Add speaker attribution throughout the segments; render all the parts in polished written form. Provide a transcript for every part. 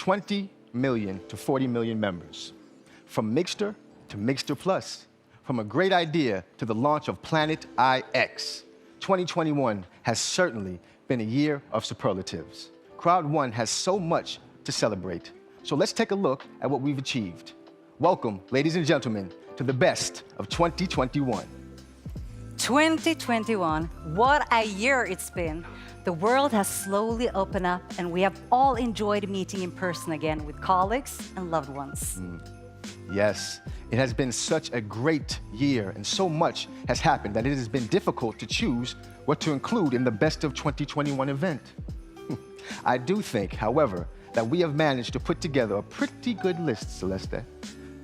Speaker 1: 20 million to 40 million members. From Mixter to Mixter Plus, from a great idea to the launch of Planet IX, 2021 has certainly been a year of superlatives. Crowd One has so much to celebrate. So let's take a look at what we've achieved. Welcome, ladies and gentlemen, to the best of 2021.
Speaker 2: 2021, what a year it's been. The world has slowly opened up and we have all enjoyed meeting in person again with colleagues and loved ones.
Speaker 1: Yes, it has been such a great year and so much has happened that it has been difficult to choose what to include in the best of 2021 event. I do think, however, that we have managed to put together a pretty good list, Celeste.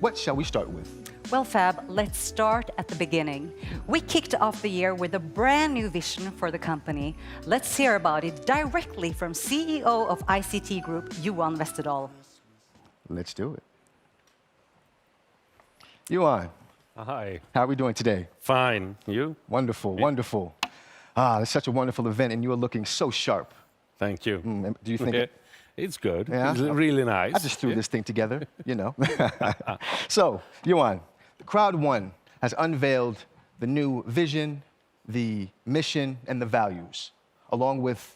Speaker 1: What shall we start with?
Speaker 2: Well, Fab, let's start at the beginning. We kicked off the year with a brand new vision for the company. Let's hear about it directly from CEO of ICT Group, Johan Westerdahl.
Speaker 1: Let's do it. Johan.
Speaker 3: Hi.
Speaker 1: How are we doing today?
Speaker 3: Fine. You?
Speaker 1: Wonderful, wonderful. It's such a wonderful event and you are looking so sharp.
Speaker 3: Thank you.
Speaker 1: Do you think
Speaker 3: it's good?
Speaker 1: Yeah?
Speaker 3: It's really nice.
Speaker 1: I just threw this thing together, you know. So, Johan, Crowd One has unveiled the new vision, the mission, and the values, along with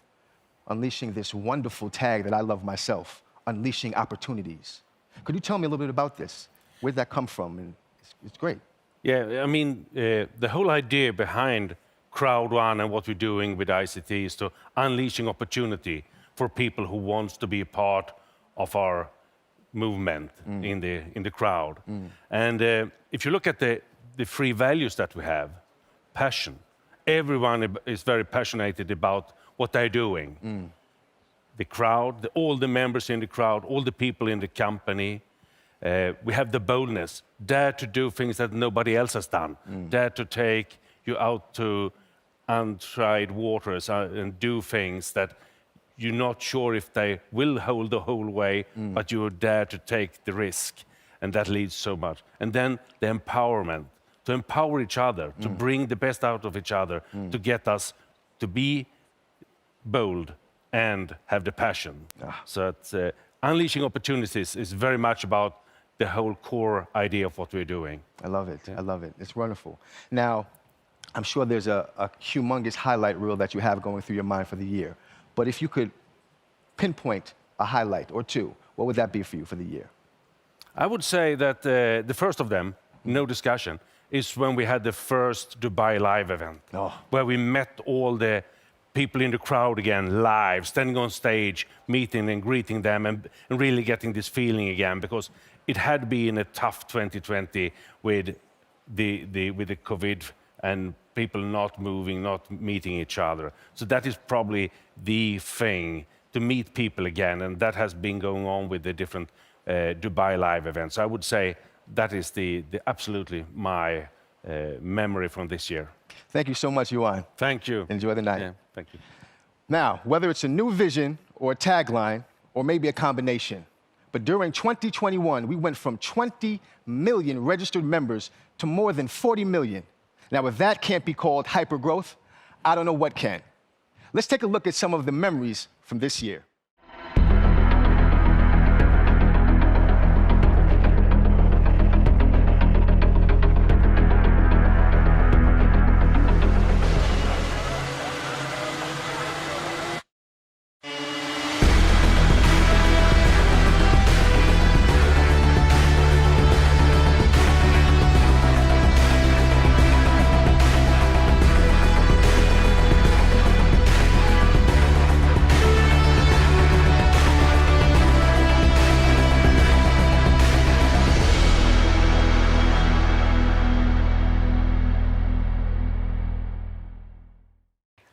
Speaker 1: unleashing this wonderful tag that I love myself, unleashing opportunities. Could you tell me a little bit about this? Where'd that come from? And it's great.
Speaker 3: Yeah, I mean, the whole idea behind Crowd One and what we're doing with ICT is to unleashing opportunity for people who wants to be a part of our movement in the crowd. And if you look at the three values that we have, passion. Everyone is very passionate about what they're doing. The crowd, all the members in the crowd, all the people in the company. We have the boldness, dare to do things that nobody else has done, dare to take you out to untried waters and do things that you're not sure if they will hold the whole way, but you dare to take the risk, and that leads so much. And then the empowerment, to empower each other, to bring the best out of each other, to get us to be bold and have the passion. So it's, unleashing opportunities is very much about the whole core idea of what we're doing.
Speaker 1: I love it. I love it. It's wonderful. Now, I'm sure there's a humongous highlight reel that you have going through your mind for the year. But if you could pinpoint a highlight or two, what would that be for you for the year?
Speaker 3: I would say that the first of them, no discussion, is when we had the first Dubai Live event, where we met all the people in the crowd again, live, standing on stage, meeting and greeting them, and really getting this feeling again, because it had been a tough 2020 with the COVID and people not moving, not meeting each other. So that is probably the thing, to meet people again, and that has been going on with the different Dubai Live events. So I would say that is the absolutely my memory from this year.
Speaker 1: Thank you so much, Johan.
Speaker 3: Thank you.
Speaker 1: Enjoy the night.
Speaker 3: Yeah, thank you.
Speaker 1: Now, whether it's a new vision or a tagline, or maybe a combination, but during 2021, we went from 20 million registered members to more than 40 million. Now, if that can't be called hypergrowth, I don't know what can. Let's take a look at some of the memories from this year.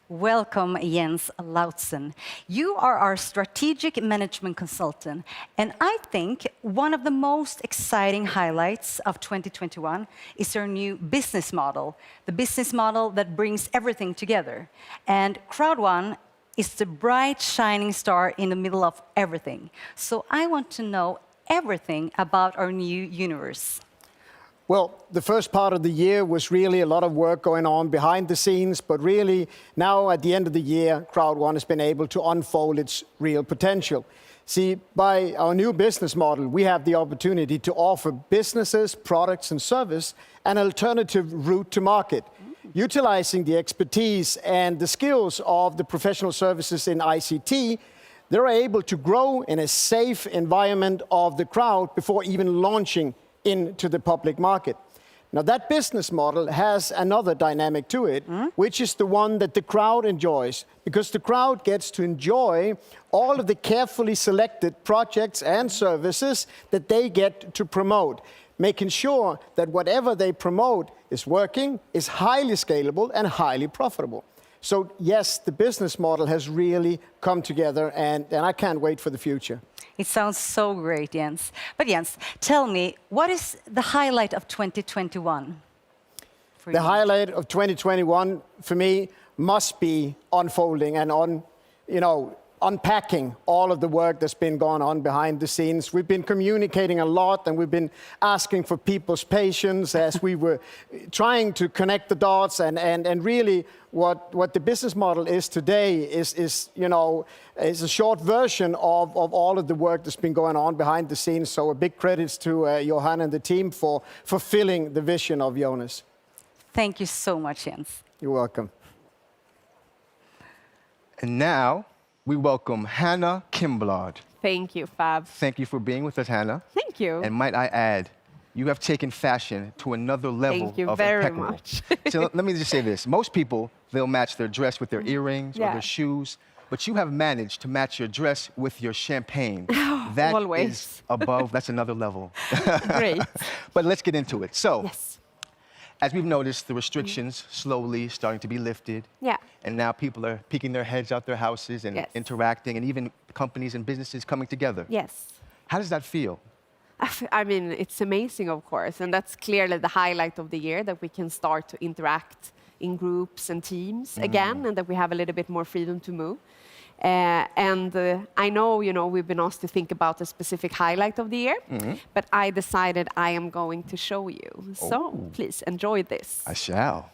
Speaker 2: Welcome, Jens Lautzen. You are our strategic management consultant, and I think one of the most exciting highlights of 2021 is our new business model, the business model that brings everything together. And Crowd One is the bright, shining star in the middle of everything. So I want to know everything about our new universe.
Speaker 4: Well, the first part of the year was really a lot of work going on behind the scenes, but really now at the end of the year, Crowd One has been able to unfold its real potential. See, by our new business model, we have the opportunity to offer businesses, products, and service an alternative route to market, utilizing the expertise and the skills of the professional services in ICT. They're able to grow in a safe environment of the crowd before even launching into the public market. Now, that business model has another dynamic to it, which is the one that the crowd enjoys, because the crowd gets to enjoy all of the carefully selected projects and services that they get to promote, making sure that whatever they promote is working, is highly scalable, and highly profitable. So yes, the business model has really come together, and I can't wait for the future.
Speaker 2: It sounds so great, Jens. But Jens, tell me, what is the highlight of 2021 for you?
Speaker 4: The highlight of 2021 for me must be unfolding and unpacking all of the work that's been going on behind the scenes. We've been communicating a lot, and we've been asking for people's patience as we were trying to connect the dots, and really what the business model is today is a short version of all of the work that's been going on behind the scenes. So a big credits to Johan and the team for fulfilling the vision of Jonas.
Speaker 2: Thank you so much, Jens.
Speaker 4: You're welcome.
Speaker 1: And now we welcome Hannah Kimblad.
Speaker 5: Thank you, Fab.
Speaker 1: Thank you for being with us, Hannah.
Speaker 5: Thank you.
Speaker 1: And might I add, you have taken fashion to another level
Speaker 5: Thank you
Speaker 1: of
Speaker 5: very
Speaker 1: impeccable.
Speaker 5: much.
Speaker 1: So let me just say this. Most people, they'll match their dress with their earrings or
Speaker 5: Yeah.
Speaker 1: their shoes, but you have managed to match your dress with your champagne. That
Speaker 5: Always.
Speaker 1: is above, that's another level.
Speaker 5: Great.
Speaker 1: But let's get into it. So,
Speaker 5: Yes.
Speaker 1: as we've noticed, the restrictions slowly starting to be lifted.
Speaker 5: Yeah.
Speaker 1: And now people are peeking their heads out their houses and
Speaker 5: Yes.
Speaker 1: interacting, and even companies and businesses coming together.
Speaker 5: Yes.
Speaker 1: How does that feel?
Speaker 5: I mean, it's amazing, of course, and that's clearly the highlight of the year, that we can start to interact in groups and teams again, and that we have a little bit more freedom to move. I know, we've been asked to think about a specific highlight of the year, but I decided I am going to show you. So please enjoy this.
Speaker 1: I shall.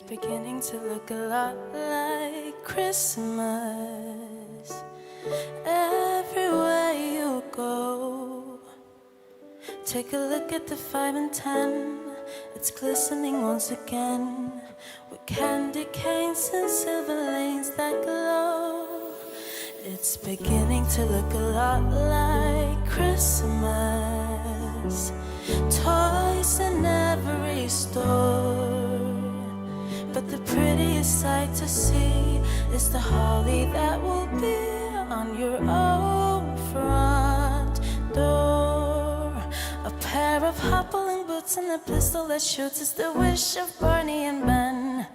Speaker 6: Beginning to look a lot like Christmas. Everywhere you go, take a look at the 5 and 10. It's glistening once again with candy canes and silver lanes that glow. It's beginning to look a lot like Christmas. Toys in every store, but the prettiest sight to see is the holly that will be on your own front door. A pair of hoppling boots and a pistol that shoots is the wish of Barney and Ben.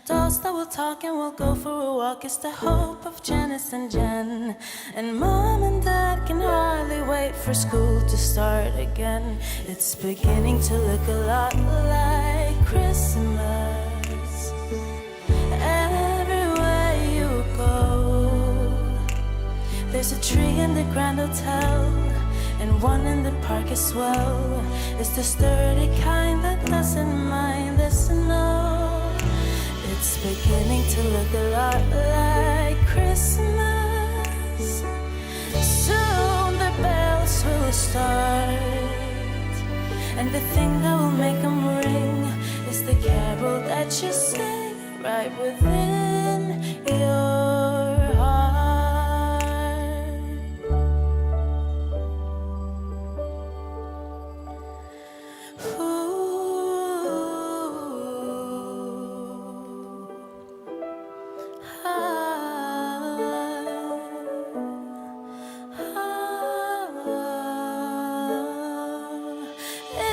Speaker 6: Dolls that will talk and will go for a walk is the hope of Janice and Jen. And Mom and Dad can hardly wait for school to start again. It's beginning to look a lot like Christmas. Everywhere you go, there's a tree in the Grand Hotel and one in the park as well. It's the sturdy kind that doesn't mind the snow. It's beginning to look a lot like Christmas. Soon the bells will start, and the thing that will make them ring is the carol that you sing right within your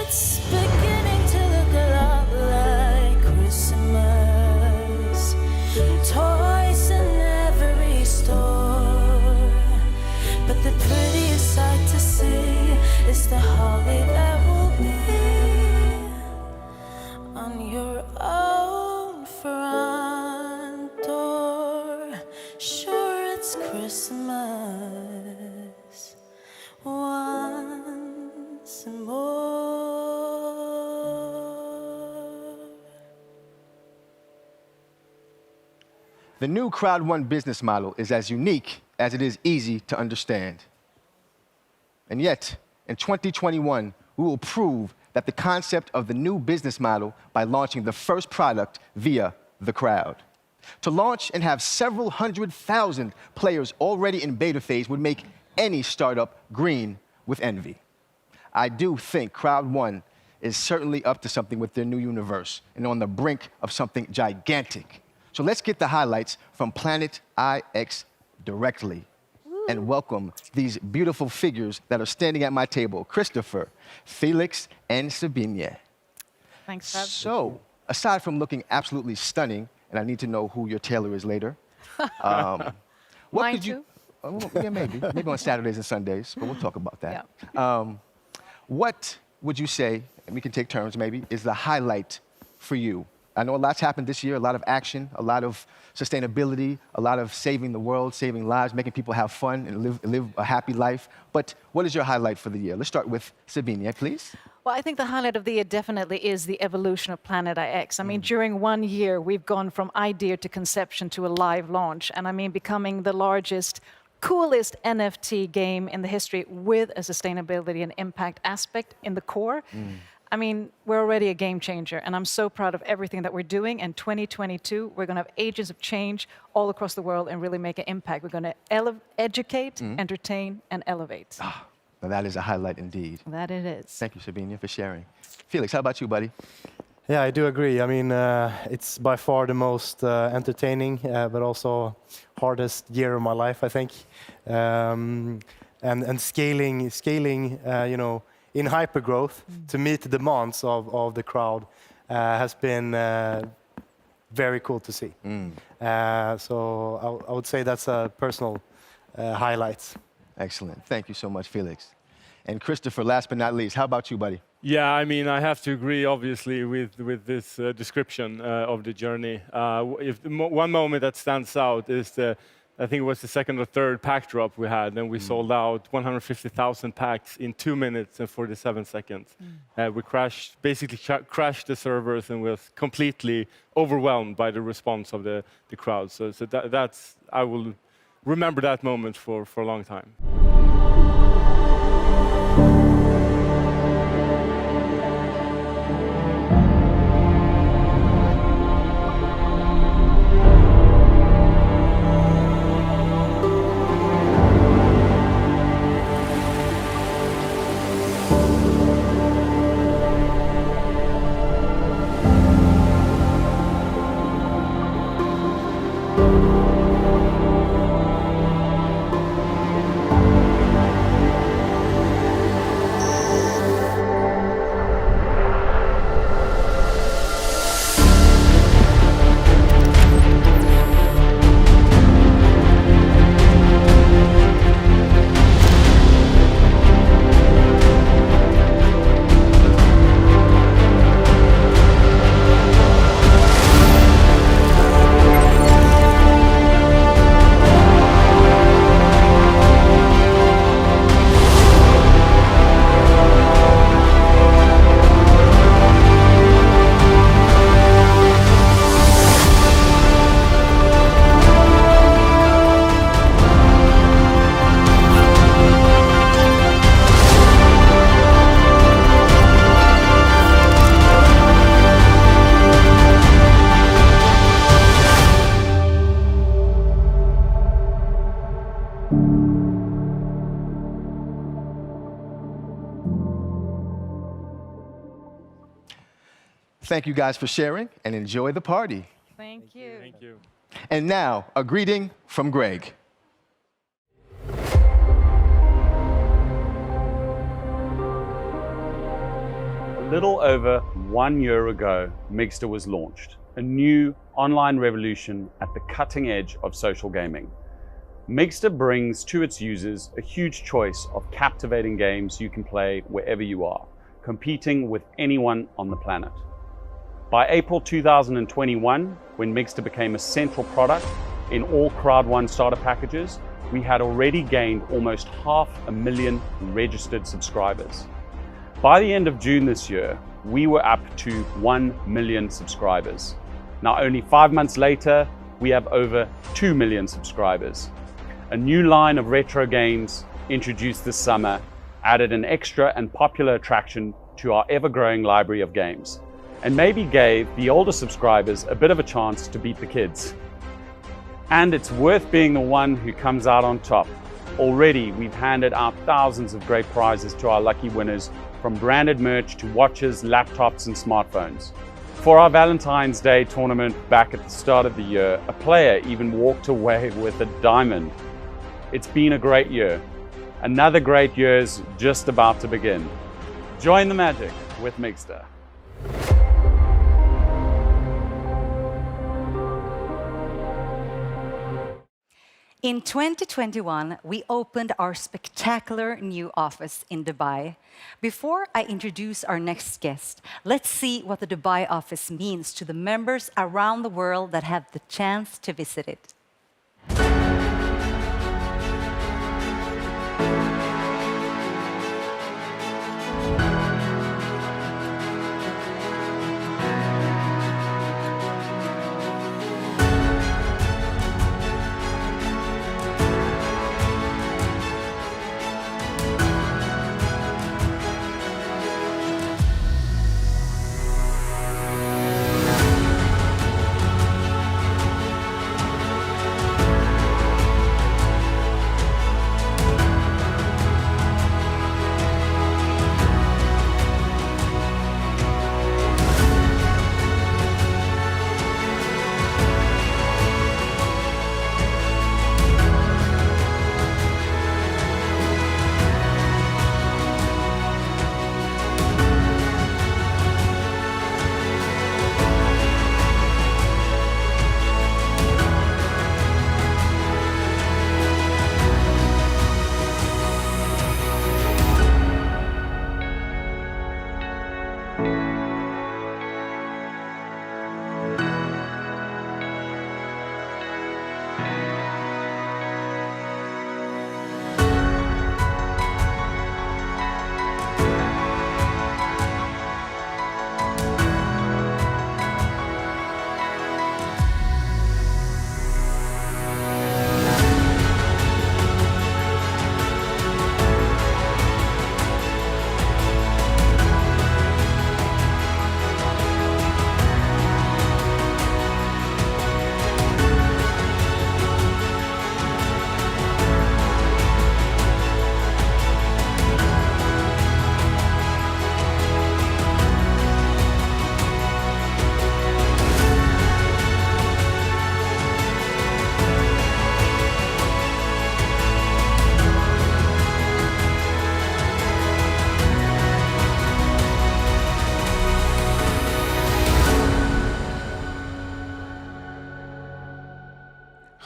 Speaker 6: It's beginning to look a lot like Christmas. Toys in every store, but the prettiest sight to see is the holly that will be on your own front door. Sure, it's Christmas once more.
Speaker 1: The new Crowd One business model is as unique as it is easy to understand. And yet, in 2021, we will prove that the concept of the new business model by launching the first product via the crowd. To launch and have several 100,000 players already in beta phase would make any startup green with envy. I do think Crowd One is certainly up to something with their new universe and on the brink of something gigantic. So let's get the highlights from Planet IX directly and welcome these beautiful figures that are standing at my table, Christopher, Felix, and Sabine.
Speaker 7: Thanks, Fab.
Speaker 1: So, aside from looking absolutely stunning, and I need to know who your tailor is later, what
Speaker 7: Mine
Speaker 1: could you?
Speaker 7: too?
Speaker 1: Well, yeah, maybe on Saturdays and Sundays, but we'll talk about that.
Speaker 7: Yeah.
Speaker 1: What would you say, and we can take turns maybe, is the highlight for you? I know a lot's happened this year, a lot of action, a lot of sustainability, a lot of saving the world, saving lives, making people have fun and live a happy life. But what is your highlight for the year? Let's start with Sabine, please.
Speaker 7: Well, I think the highlight of the year definitely is the evolution of Planet IX. I mean, during 1 year, we've gone from idea to conception to a live launch. And I mean, becoming the largest, coolest NFT game in the history with a sustainability and impact aspect in the core. I mean, we're already a game changer, and I'm so proud of everything that we're doing. In 2022, we're going to have agents of change all across the world and really make an impact. We're going to educate, entertain, and elevate.
Speaker 1: Now that is a highlight indeed.
Speaker 7: That it is.
Speaker 1: Thank you, Sabine, for sharing. Felix, how about you, buddy?
Speaker 8: Yeah, I do agree. I mean, it's by far the most entertaining, but also hardest year of my life, I think. And scaling, you know, in hypergrowth to meet the demands of the crowd has been very cool to see. So I would say that's a personal highlight.
Speaker 1: Excellent. Thank you so much, Felix. And Christopher, last but not least, how about you, buddy?
Speaker 9: Yeah, I mean, I have to agree, obviously, with this description of the journey. One moment that stands out is I think it was the second or third pack drop we had, and we sold out 150,000 packs in 2 minutes and 47 seconds. We basically crashed the servers and was completely overwhelmed by the response of the crowd. So that's, I will remember that moment for a long time.
Speaker 1: Thank you guys for sharing and enjoy the party.
Speaker 7: Thank you.
Speaker 9: Thank you.
Speaker 1: And now, a greeting from Greg.
Speaker 10: little over 1 year ago, Migster was launched, a new online revolution at the cutting edge of social gaming. Migster brings to its users a huge choice of captivating games you can play wherever you are, competing with anyone on the planet. By April 2021, when Migster became a central product in all Crowd1 starter packages, we had already gained almost 500,000 registered subscribers. By the end of June this year, we were up to 1 million subscribers. Now, only 5 months later, we have over 2 million subscribers. A new line of retro games introduced this summer added an extra and popular attraction to our ever-growing library of games, and maybe gave the older subscribers a bit of a chance to beat the kids. And it's worth being the one who comes out on top. Already, we've handed out thousands of great prizes to our lucky winners, from branded merch to watches, laptops, and smartphones. For our Valentine's Day tournament back at the start of the year, a player even walked away with a diamond. It's been a great year. Another great year's just about to begin. Join the magic with Migster.
Speaker 2: In 2021, we opened our spectacular new office in Dubai. Before I introduce our next guest, let's see what the Dubai office means to the members around the world that have the chance to visit it.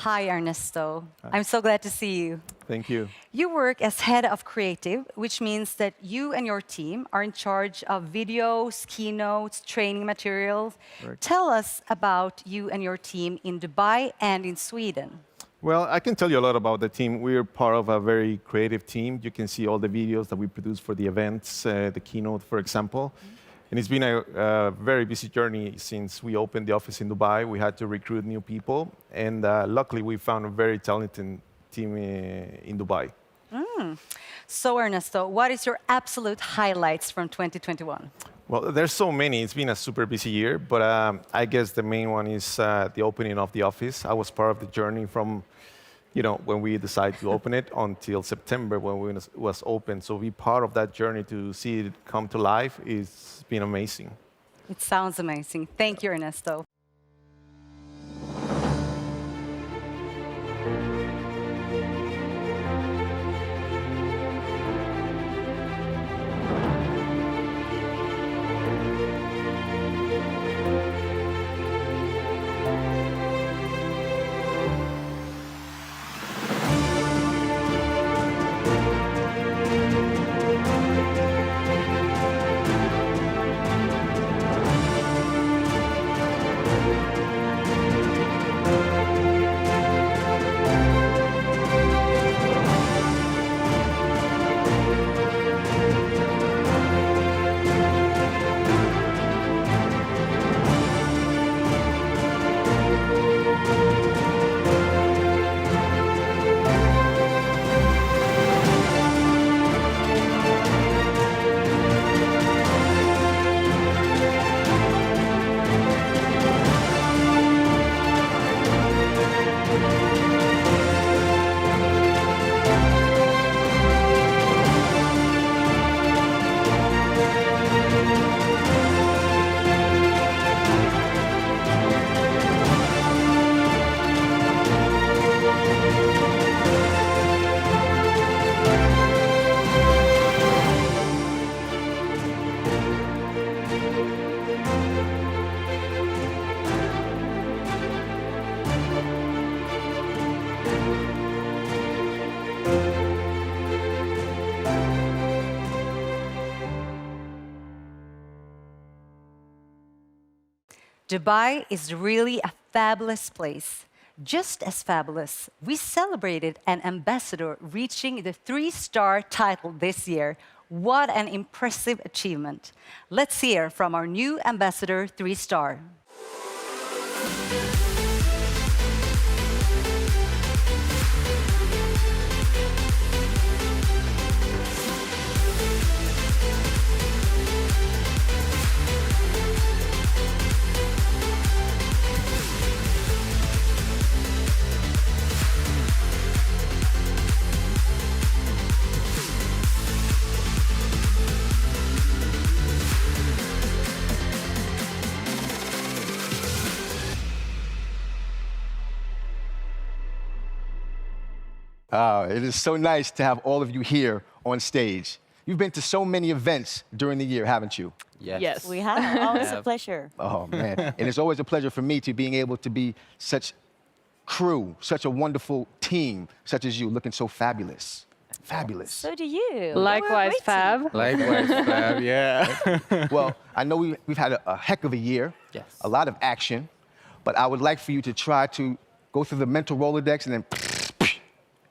Speaker 2: Hi, Ernesto. I'm so glad to see you.
Speaker 1: Thank you.
Speaker 2: You work as head of creative, which means that you and your team are in charge of videos, keynotes, training materials.
Speaker 1: Right.
Speaker 2: Tell us about you and your team in Dubai and in Sweden.
Speaker 1: Well, I can tell you a lot about the team. We're part of a very creative team. You can see all the videos that we produce for the events, the keynote, for example. And it's been a very busy journey since we opened the office in Dubai. We had to recruit new people. And luckily, we found a very talented team in Dubai.
Speaker 2: So, Ernesto, what is your absolute highlights from 2021?
Speaker 1: Well, there's so many. It's been a super busy year, but I guess the main one is the opening of the office. I was part of the journey from, when we decided to open it until September when it was open. So be part of that journey to see it come to life is been amazing.
Speaker 2: It sounds amazing. Thank you, Ernesto. Dubai is really a fabulous place. Just as fabulous, we celebrated an ambassador reaching the 3-star title this year. What an impressive achievement. Let's hear from our new ambassador 3-star.
Speaker 1: It is so nice to have all of you here on stage. You've been to so many events during the year, haven't you?
Speaker 11: Yes.
Speaker 12: We have. Always a pleasure.
Speaker 1: Oh, man. And it's always a pleasure for me to being able to be such crew, such a wonderful team, such as you, looking so fabulous. Fabulous.
Speaker 12: So do you.
Speaker 11: Likewise, Fab.
Speaker 13: Likewise, Fab, yeah.
Speaker 1: Well, I know we've had a heck of a year.
Speaker 13: Yes.
Speaker 1: A lot of action. But I would like for you to try to go through the mental Rolodex and then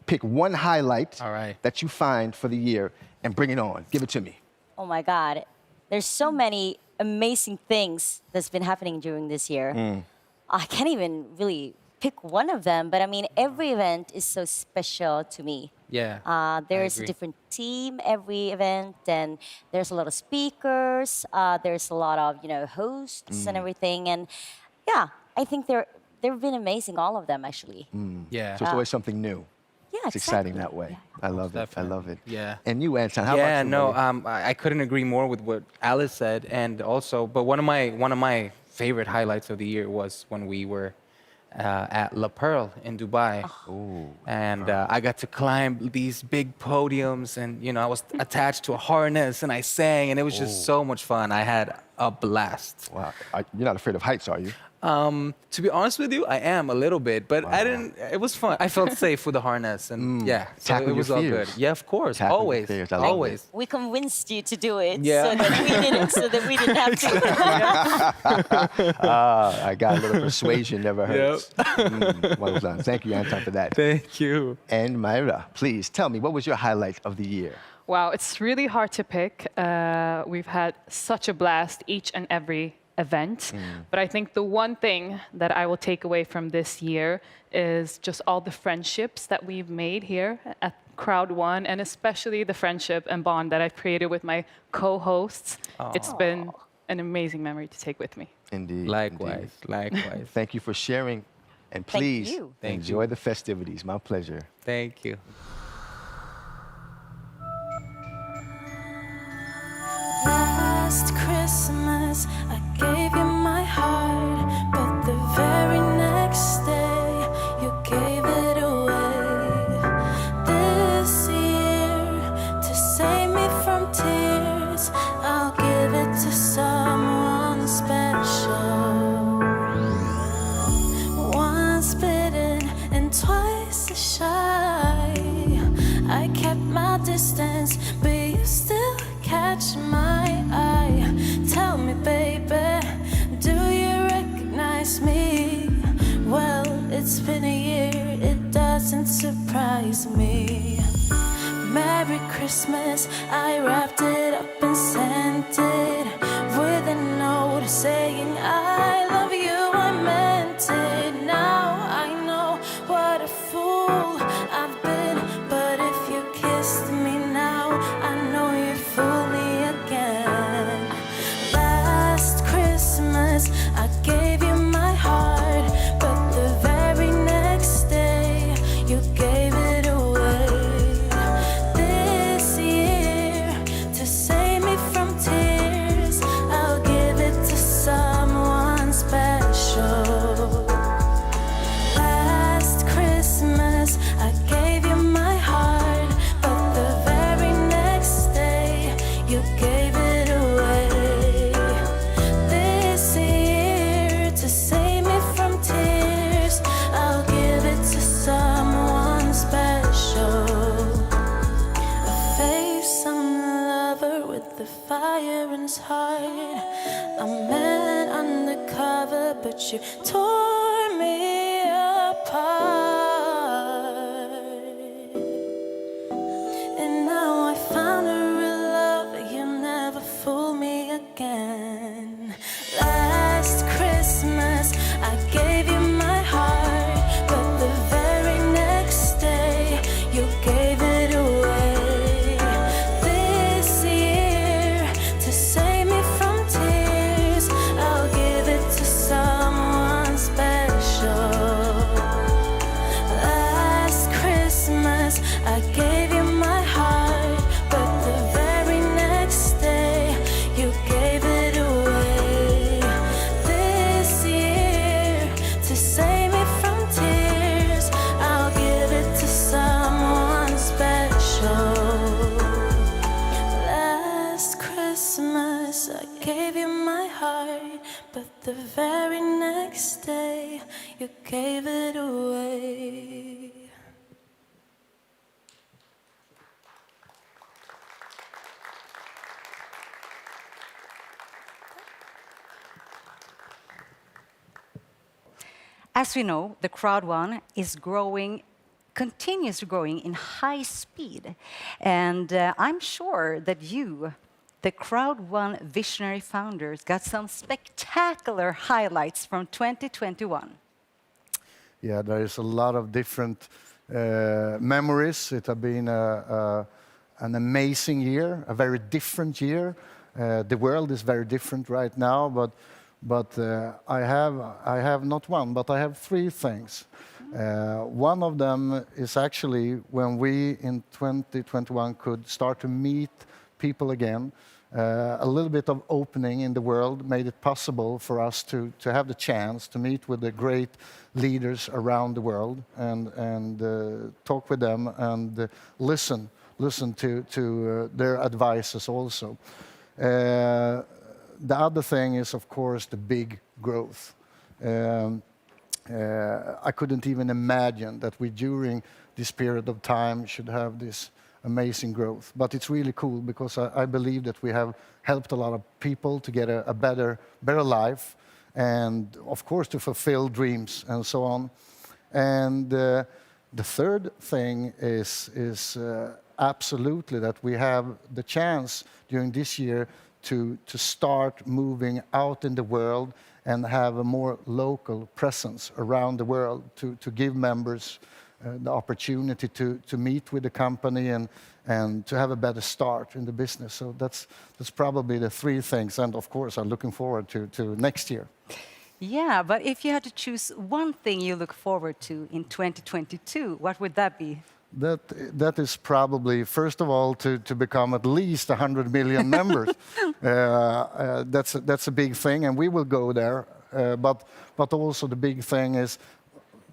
Speaker 1: pick one highlight
Speaker 13: All right.
Speaker 1: that you find for the year and bring it on. Give it to me.
Speaker 12: Oh my God. There's so many amazing things that's been happening during this year. I can't even really pick one of them, but I mean, every event is so special to me.
Speaker 13: Yeah.
Speaker 12: There's a
Speaker 13: agree.
Speaker 12: different team every event, and there's a lot of speakers. There's a lot of hosts and everything, and yeah, I think they've been amazing, all of them actually.
Speaker 13: Yeah.
Speaker 1: So it's always something new.
Speaker 12: Yeah,
Speaker 1: It's exciting that way.
Speaker 12: Yeah.
Speaker 1: I love it. I
Speaker 13: definitely.
Speaker 1: love it.
Speaker 13: Yeah.
Speaker 1: And you, Anton, how
Speaker 13: Yeah,
Speaker 1: about you?
Speaker 13: no,
Speaker 1: buddy?
Speaker 13: I couldn't agree more with what Alice said, and also, but one of my favorite highlights of the year was when we were at La Pearl in Dubai, and I got to climb these big podiums, and I was attached to a harness, and I sang, and it was just so much fun. I had a blast.
Speaker 1: Wow. You're not afraid of heights, are you?
Speaker 13: To be honest with you, I am a little bit, but I didn't. It was fun. I felt safe with the harness, and yeah, so
Speaker 1: Tackle
Speaker 13: it was
Speaker 1: your
Speaker 13: all
Speaker 1: fears.
Speaker 13: good. Yeah, of course,
Speaker 1: Tackle your
Speaker 13: always,
Speaker 1: fears. I love it.
Speaker 13: always.
Speaker 12: We convinced you to do it
Speaker 13: Yeah.
Speaker 12: so that we didn't have to.
Speaker 1: I got a little persuasion, never hurts. Well done. Thank you, Anton, for that.
Speaker 13: Thank you.
Speaker 1: And Myra, please tell me, what was your highlight of the year?
Speaker 11: Wow, it's really hard to pick. We've had such a blast each and every event. But I think the one thing that I will take away from this year is just all the friendships that we've made here at Crowd One, and especially the friendship and bond that I've created with my co-hosts. It's been an amazing memory to take with me.
Speaker 1: Indeed.
Speaker 13: Likewise,
Speaker 1: indeed.
Speaker 13: likewise.
Speaker 1: Thank you for sharing. And
Speaker 12: Thank
Speaker 1: please
Speaker 12: you.
Speaker 13: Thank
Speaker 1: enjoy the festivities. My pleasure.
Speaker 13: Thank you.
Speaker 6: Last Christmas, I gave you my heart, but the very next day, you gave it away. This year, to save me from tears, I'll give it to someone special. Once bitten and twice as shy, I kept my distance, but you still catch my eye. Tell me, baby, do you recognize me? Well, it's been a year, it doesn't surprise me. Merry Christmas, I wrapped it up and sent it with a note saying I love you, I meant it. Now I know what a fool I've been, but if you kissed me now, I know you fooled me again. Last Christmas, I gave you my heart, but the very next day, you gave it away. This year, to save me from fire in his heart. A man undercover, but you tore me apart. And now I found a real love, you'll never fool me again. Last Christmas I gave you my heart, but the very next day you gave it away. This year, to save me from tears, I'll give it to someone special. Last Christmas I gave you my heart, but the very next day you gave it away. This year, to save me from tears, I'll give it to someone special. Last Christmas I gave you my heart, but the very next day you gave it away.
Speaker 2: As we know, the Crowd One is growing, continues growing in high speed. And I'm sure that you, the Crowd One visionary founders, got some spectacular highlights from 2021.
Speaker 14: Yeah, there is a lot of different memories. It has been an amazing year, a very different year. The world is very different right now, but I have not one, but I have three things. One of them is actually when we in 2021 could start to meet people again. A little bit of opening in the world made it possible for us to have the chance to meet with the great leaders around the world and talk with them and listen to their advices also. The other thing is, of course, the big growth. I couldn't even imagine that we, during this period of time, should have this amazing growth. But it's really cool because I believe that we have helped a lot of people to get a better life and, of course, to fulfill dreams and so on. And the third thing is absolutely that we have the chance during this year to start moving out in the world and have a more local presence around the world to give members the opportunity to meet with the company and to have a better start in the business. So that's probably the three things. And of course, I'm looking forward to next year.
Speaker 2: Yeah, but if you had to choose one thing you look forward to in 2022, what would that be?
Speaker 14: That is probably, first of all, to become at least 100 million members. That's a big thing, and we will go there. But also the big thing is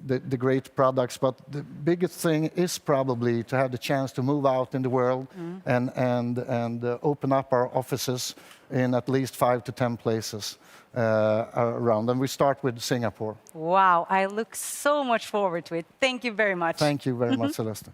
Speaker 14: the great products. But the biggest thing is probably to have the chance to move out in the world and open up our offices in at least 5 to 10 places around. And we start with Singapore.
Speaker 2: Wow, I look so much forward to it. Thank you very much.
Speaker 14: Thank you very much, Celeste.